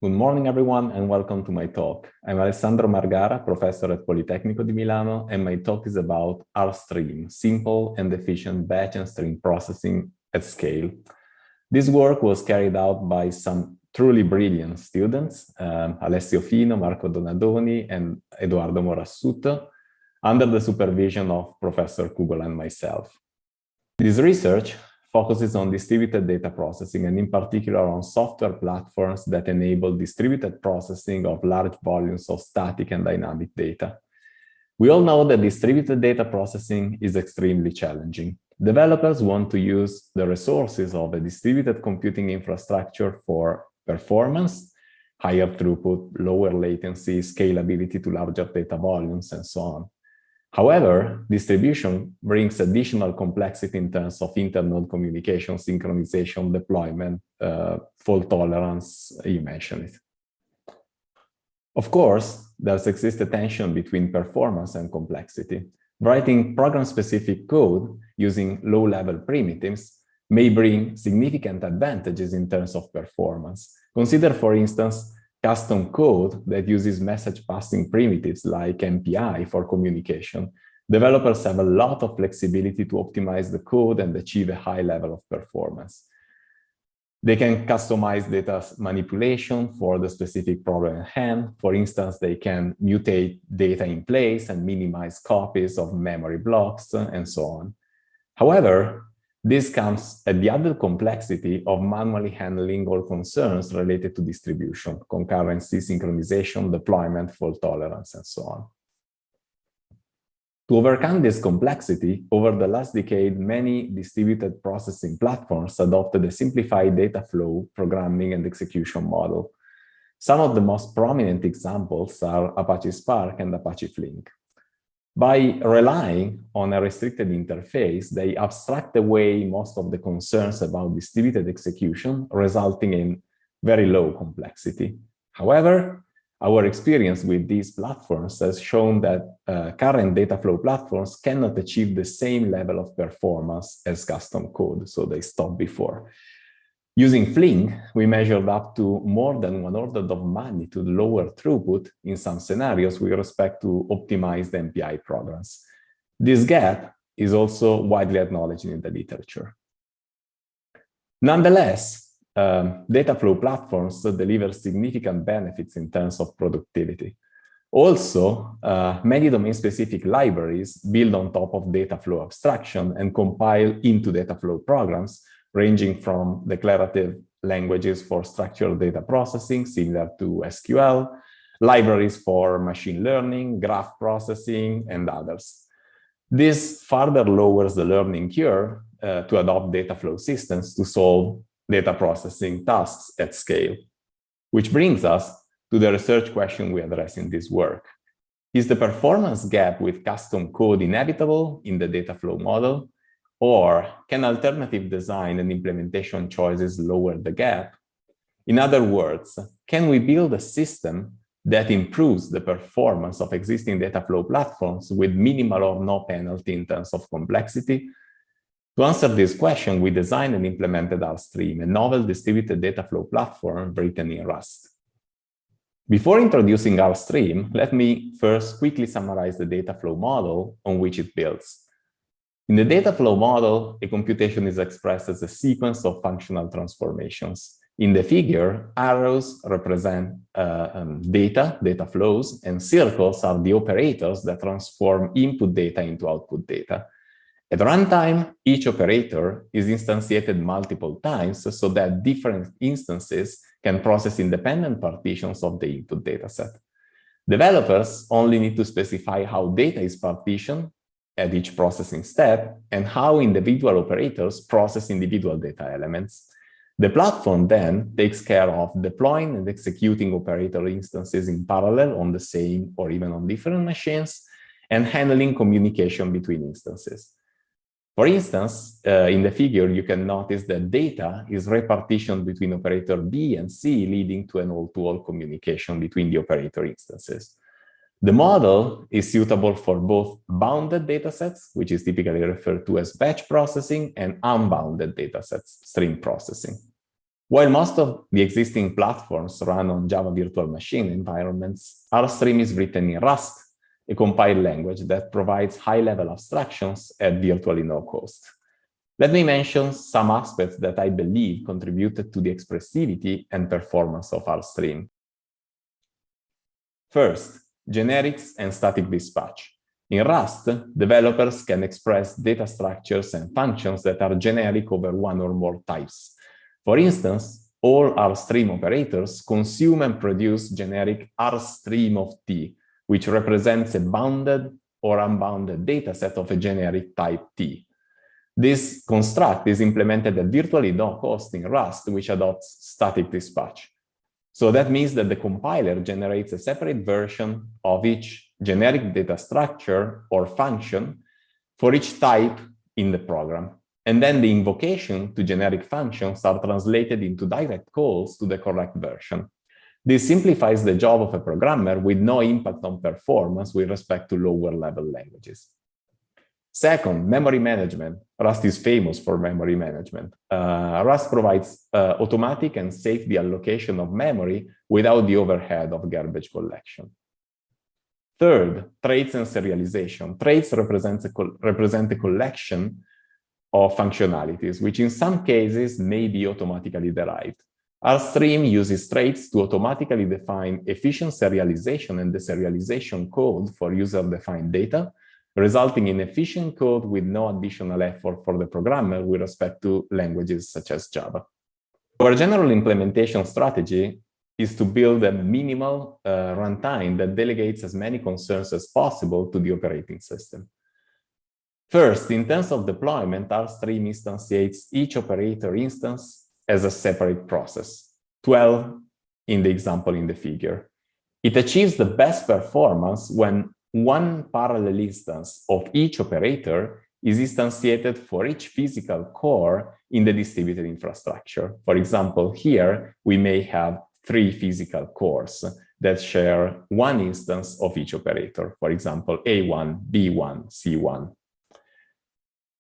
Good morning, everyone, and welcome to my talk. I'm Alessandro Margara, professor at Politecnico di Milano, and my talk is about RStream, simple and efficient batch and stream processing at scale. This work was carried out by some truly brilliant students, Alessio Fino, Marco Donadoni, and Edoardo Morassutto, under the supervision of Professor Cugola and myself. This research focuses on distributed data processing, and in particular on software platforms that enable distributed processing of large volumes of static and dynamic data. We all know that distributed data processing is extremely challenging. Developers want to use the resources of a distributed computing infrastructure for performance, higher throughput, lower latency, scalability to larger data volumes, and so on. However, distribution brings additional complexity in terms of internode communication, synchronization, deployment, fault tolerance, you mentioned it. Of course, there's exists a tension between performance and complexity. Writing program-specific code using low-level primitives may bring significant advantages in terms of performance. Consider, for instance, custom code that uses message passing primitives like MPI for communication. Developers have a lot of flexibility to optimize the code and achieve a high level of performance. They can customize data manipulation for the specific problem at hand. For instance, they can mutate data in place and minimize copies of memory blocks and so on. However, this comes at the added complexity of manually handling all concerns related to distribution, concurrency, synchronization, deployment, fault tolerance, and so on. To overcome this complexity, over the last decade, many distributed processing platforms adopted a simplified data flow, programming, and execution model. Some of the most prominent examples are Apache Spark and Apache Flink. By relying on a restricted interface, they abstract away most of the concerns about distributed execution, resulting in very low complexity. However, our experience with these platforms has shown that current data flow platforms cannot achieve the same level of performance as custom code, so they stopped before. Using Flink, we measured up to more than 1 order of magnitude lower throughput in some scenarios with respect to optimized MPI programs. This gap is also widely acknowledged in the literature. Nonetheless, data flow platforms deliver significant benefits in terms of productivity. Also, many domain-specific libraries build on top of data flow abstraction and compile into data flow programs, ranging from declarative languages for structured data processing, similar to SQL, libraries for machine learning, graph processing, and others. This further lowers the learning curve to adopt data flow systems to solve data processing tasks at scale, which brings us to the research question we address in this work. Is the performance gap with custom code inevitable in the data flow model? Or can alternative design and implementation choices lower the gap? In other words, can we build a system that improves the performance of existing data flow platforms with minimal or no penalty in terms of complexity? To answer this question, we designed and implemented RStream, a novel distributed data flow platform written in Rust. Before introducing RStream, let me first quickly summarize the data flow model on which it builds. In the data flow model, a computation is expressed as a sequence of functional transformations. In the figure, arrows represent data flows, and circles are the operators that transform input data into output data. At runtime, each operator is instantiated multiple times so that different instances can process independent partitions of the input dataset. Developers only need to specify how data is partitioned at each processing step and how individual operators process individual data elements. The platform then takes care of deploying and executing operator instances in parallel on the same or even on different machines and handling communication between instances. For instance, in the figure, you can notice that data is repartitioned between operator B and C, leading to an all-to-all communication between the operator instances. The model is suitable for both bounded datasets, which is typically referred to as batch processing, and unbounded datasets, stream processing. While most of the existing platforms run on Java virtual machine environments, RStream is written in Rust, a compiled language that provides high-level abstractions at virtually no cost. Let me mention some aspects that I believe contributed to the expressivity and performance of RStream. First, generics and static dispatch. In Rust, developers can express data structures and functions that are generic over one or more types. For instance, all RStream operators consume and produce generic RStream of T, which represents a bounded or unbounded dataset of a generic type T. This construct is implemented at virtually no cost in Rust, which adopts static dispatch. So that means that the compiler generates a separate version of each generic data structure or function for each type in the program. And then the invocation to generic functions are translated into direct calls to the correct version. This simplifies the job of a programmer with no impact on performance with respect to lower level languages. Second, memory management. Rust is famous for memory management. Rust provides automatic and safe deallocation of memory without the overhead of garbage collection. Third, traits and serialization. Traits represent a collection of functionalities, which in some cases may be automatically derived. RStream uses traits to automatically define efficient serialization and deserialization code for user-defined data, resulting in efficient code with no additional effort for the programmer with respect to languages such as Java. Our general implementation strategy is to build a minimal runtime that delegates as many concerns as possible to the operating system. First, in terms of deployment, RStream instantiates each operator instance as a separate process, 12 in the example in the figure. It achieves the best performance when one parallel instance of each operator is instantiated for each physical core in the distributed infrastructure. For example, here we may have 3 physical cores that share one instance of each operator, for example, A1, B1, C1.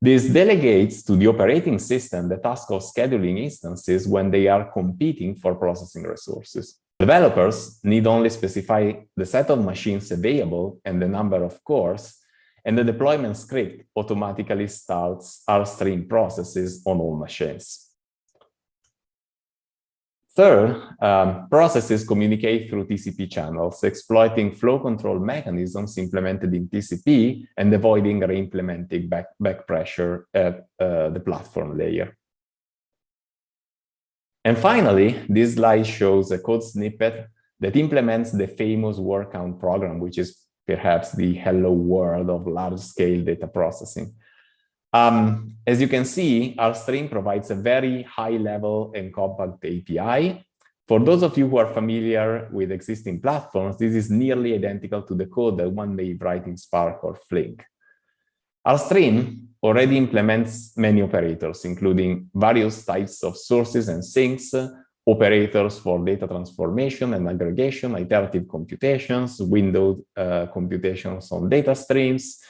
This delegates to the operating system the task of scheduling instances when they are competing for processing resources. Developers need only specify the set of machines available and the number of cores, and the deployment script automatically starts RStream processes on all machines. Third, processes communicate through TCP channels, exploiting flow control mechanisms implemented in TCP and avoiding re-implementing back pressure at the platform layer. And finally, this slide shows a code snippet that implements the famous word count program, which is perhaps the hello world of large-scale data processing. As you can see, RStream provides a very high-level and compact API. For those of you who are familiar with existing platforms, this is nearly identical to the code that one may write in Spark or Flink. RStream already implements many operators, including various types of sources and sinks, operators for data transformation and aggregation, iterative computations, windowed computations on data streams,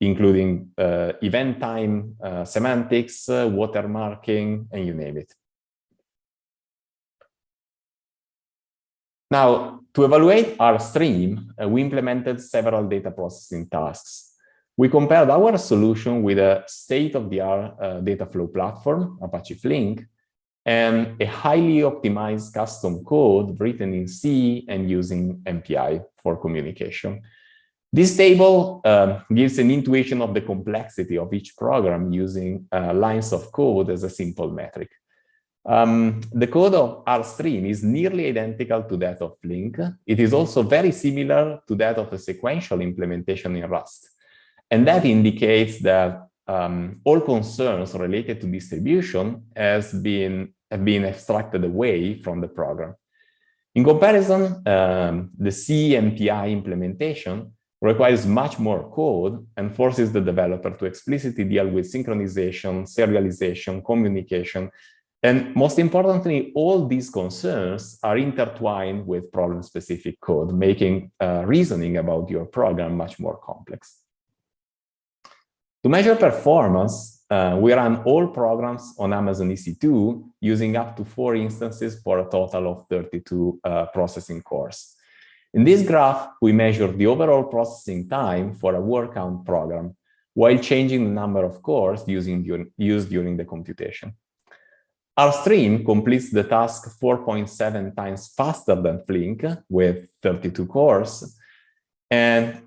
including event time, semantics, watermarking, and you name it. Now, to evaluate RStream, we implemented several data processing tasks. We compared our solution with a state-of-the-art data flow platform, Apache Flink, and a highly optimized custom code written in C and using MPI for communication. This table gives an intuition of the complexity of each program using lines of code as a simple metric. The code of RStream is nearly identical to that of Flink. It is also very similar to that of a sequential implementation in Rust. And that indicates that all concerns related to distribution have been abstracted away from the program. In comparison, the C MPI implementation requires much more code and forces the developer to explicitly deal with synchronization, serialization, communication, and most importantly, all these concerns are intertwined with problem-specific code, making reasoning about your program much more complex. To measure performance, we run all programs on Amazon EC2 using up to 4 instances for a total of 32 processing cores. In this graph, we measure the overall processing time for a word count program while changing the number of cores used during the computation. RStream completes the task 4.7 times faster than Flink with 32 cores. And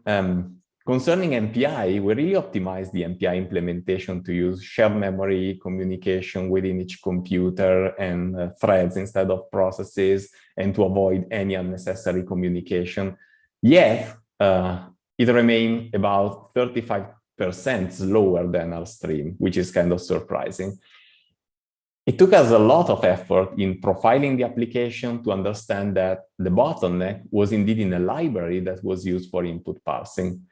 concerning MPI, we really optimize the MPI implementation to use shared memory communication within each computer and threads instead of processes, and to avoid any unnecessary communication. Yet, it remains about 35% slower than RStream, which is kind of surprising. It took us a lot of effort in profiling the application to understand that the bottleneck was indeed in a library that was used for input parsing.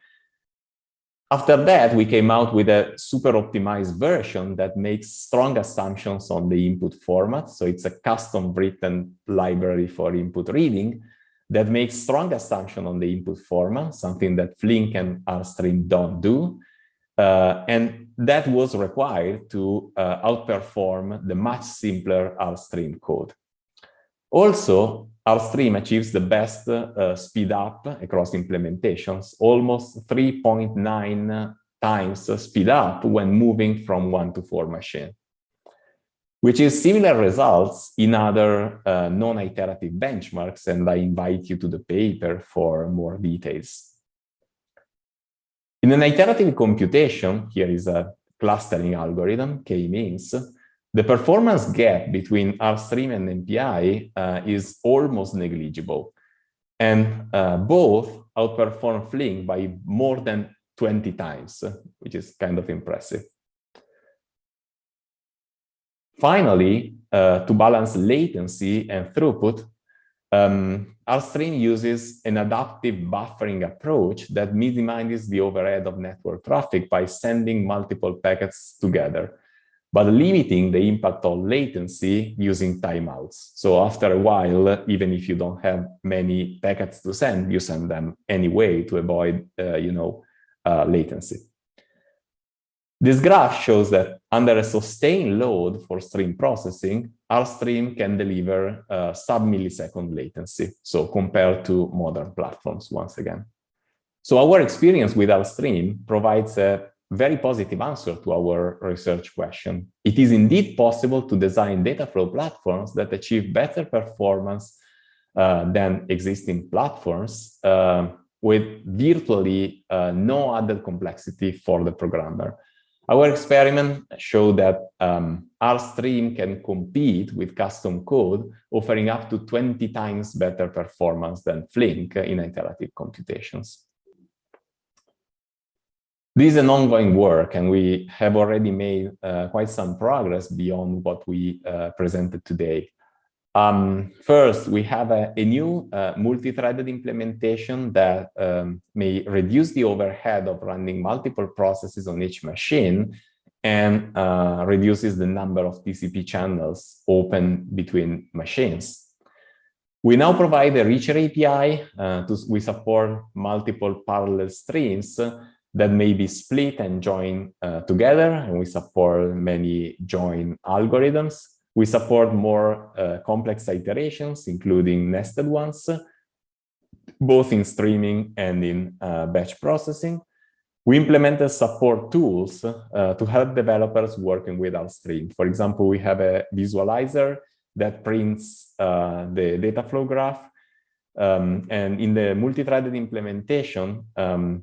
After that, we came out with a super optimized version that makes strong assumptions on the input format. So it's a custom written library for input reading that makes strong assumption on the input format, something that Flink and RStream don't do. And that was required to outperform the much simpler RStream code. Also, RStream achieves the best speed up across implementations, almost 3.9 times speed up when moving from 1 to 4 machine, which is similar results in other non-iterative benchmarks, and I invite you to the paper for more details. In an iterative computation, here is a clustering algorithm, k-means, the performance gap between RStream and MPI is almost negligible. And both outperform Flink by more than 20 times, which is kind of impressive. Finally, to balance latency and throughput, RStream uses an adaptive buffering approach that minimizes the overhead of network traffic by sending multiple packets together, but limiting the impact on latency using timeouts. So after a while, even if you don't have many packets to send, you send them anyway to avoid, latency. This graph shows that under a sustained load for stream processing, RStream can deliver sub-millisecond latency, so compared to modern platforms once again. So our experience with RStream provides a very positive answer to our research question. It is indeed possible to design data flow platforms that achieve better performance than existing platforms with virtually no added complexity for the programmer. Our experiment showed that RStream can compete with custom code, offering up to 20 times better performance than Flink in iterative computations. This is an ongoing work, and we have already made quite some progress beyond what we presented today. First, we have a new multi-threaded implementation that may reduce the overhead of running multiple processes on each machine and reduces the number of TCP channels open between machines. We now provide a richer API. We support multiple parallel streams that may be split and joined together, and we support many join algorithms. We support more complex iterations, including nested ones, both in streaming and in batch processing. We implemented support tools to help developers working with RStream. For example, we have a visualizer that prints the data flow graph. And in the multi-threaded implementation,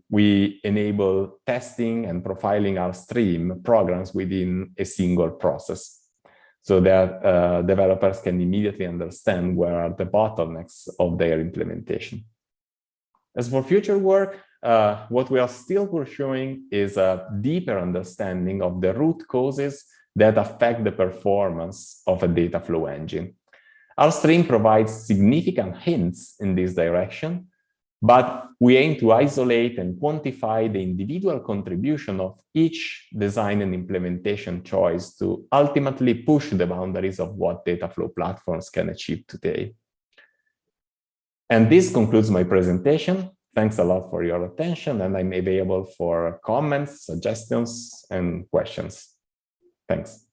we enable testing and profiling RStream programs within a single process, so that developers can immediately understand where are the bottlenecks of their implementation. As for future work, what we are still pursuing is a deeper understanding of the root causes that affect the performance of a data flow engine. RStream provides significant hints in this direction, but we aim to isolate and quantify the individual contribution of each design and implementation choice to ultimately push the boundaries of what data flow platforms can achieve today. And this concludes my presentation. Thanks a lot for your attention, and I'm available for comments, suggestions, and questions. Thanks.